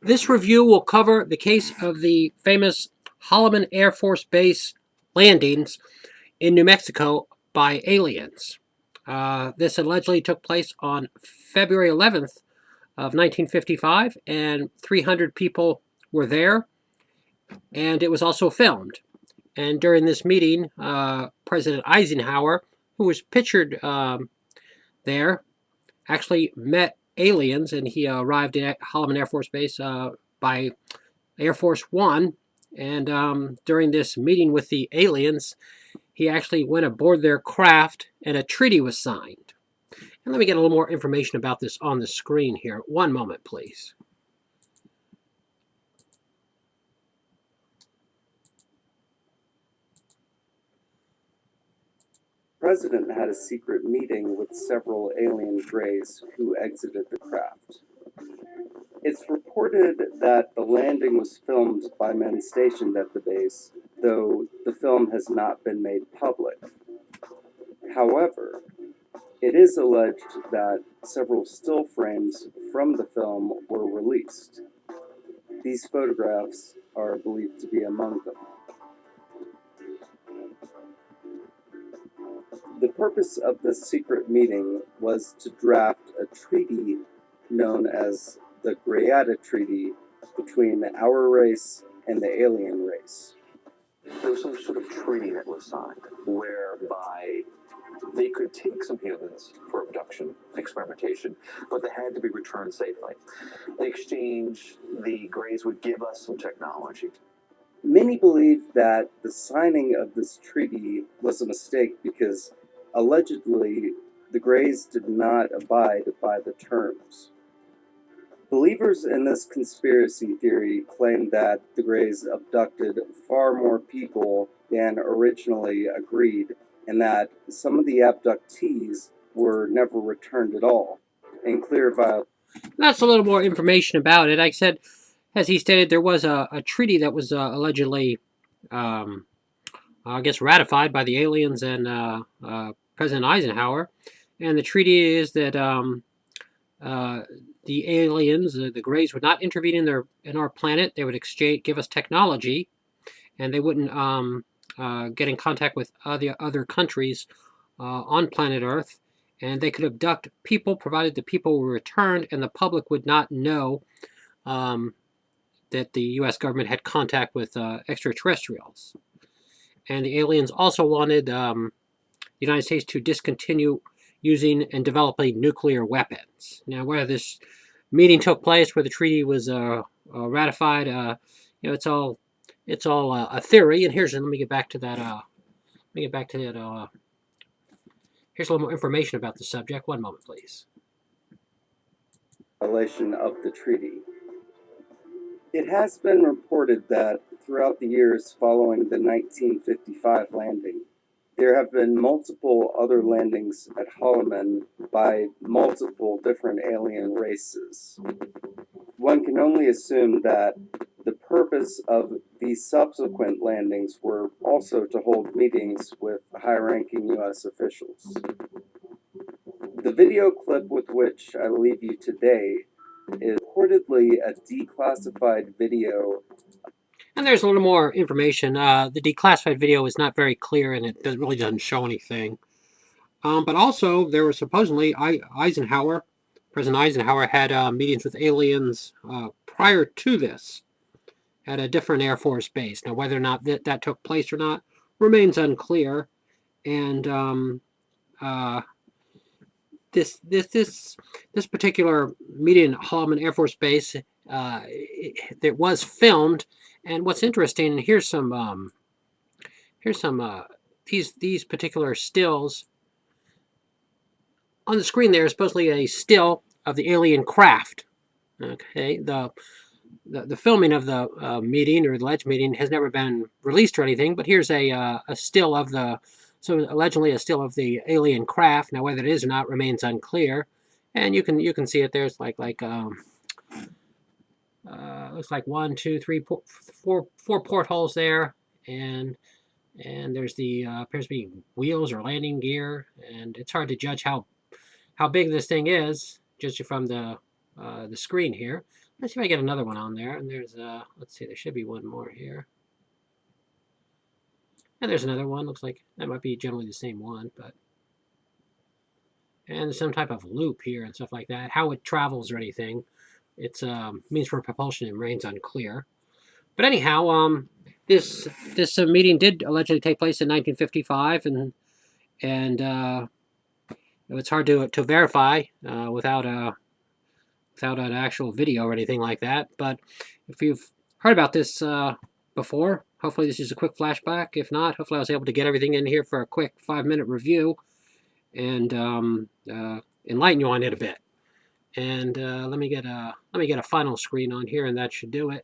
This review will cover the case of the famous Holloman Air Force Base landings in New Mexico by aliens. This allegedly took place on February 11th of 1955, and 300 people were there, and it was also filmed. And during this meeting, President Eisenhower, who was pictured there, actually met aliens, and he arrived at Holloman Air Force Base by Air Force One. And during this meeting with the aliens, he actually went aboard their craft, and a treaty was signed. And let me get a little more information about this on the screen here. One moment, please. The President had a secret meeting with several alien greys who exited the craft. It's reported that the landing was filmed by men stationed at the base, though the film has not been made public. However, it is alleged that several still frames from the film were released. These photographs are believed to be among them. The purpose of this secret meeting was to draft a treaty known as the Greada Treaty between our race and the alien race. There was some sort of treaty that was signed whereby they could take some humans for abduction, experimentation, but they had to be returned safely. In exchange, the Greys would give us some technology. Many believe that the signing of this treaty was a mistake because allegedly the Greys did not abide by the terms. Believers in this conspiracy theory claim that the Greys abducted far more people than originally agreed, and that some of the abductees were never returned at all, in clear violation. That's a little more information about it. Like I said, as he stated, there was a treaty that was allegedly, ratified by the aliens and President Eisenhower. And the treaty is that the aliens, the Greys, would not intervene in our planet. They would give us technology, and they wouldn't get in contact with other countries on planet Earth. And they could abduct people, provided the people were returned, and the public would not know that the U.S. government had contact with extraterrestrials. And the aliens also wanted the United States to discontinue using and developing nuclear weapons. Now, whether this meeting took place, where the treaty was ratified, it's all a theory. And let me get back to that. Here's a little more information about the subject. One moment, please. Violation of the treaty. It has been reported that throughout the years following the 1955 landing, there have been multiple other landings at Holloman by multiple different alien races. One can only assume that the purpose of these subsequent landings were also to hold meetings with high-ranking U.S. officials. The video clip with which I leave you today is reportedly a declassified video. And there's a little more information. The declassified video is not very clear, and it really doesn't show anything. But also, there was supposedly President Eisenhower had meetings with aliens prior to this at a different Air Force base. Now, whether or not that took place or not remains unclear. And this particular meeting at Holloman Air Force Base, it was filmed. And what's interesting, here's some these particular stills on the screen. There is supposedly a still of the alien craft. Okay, the filming of the meeting, or the alleged meeting, has never been released or anything. But here's a still of allegedly a still of the alien craft. Now, whether it is or not remains unclear. and you can see it. There's like looks like one, two, three, four portholes there, and there's the appears to be wheels or landing gear, and it's hard to judge how big this thing is just from the screen here. Let's see if I get another one on there. And there's let's see, there should be one more here. And there's another one. Looks like that might be generally the same one, but and some type of loop here and stuff like that. How it travels or anything, it's means for propulsion remains unclear. But anyhow, this meeting did allegedly take place in 1955, and it's hard to verify without an actual video or anything like that. But if you've heard about this before, hopefully this is a quick flashback. If not, hopefully I was able to get everything in here for a quick 5-minute review and enlighten you on it a bit. And let me get a final screen on here, and that should do it.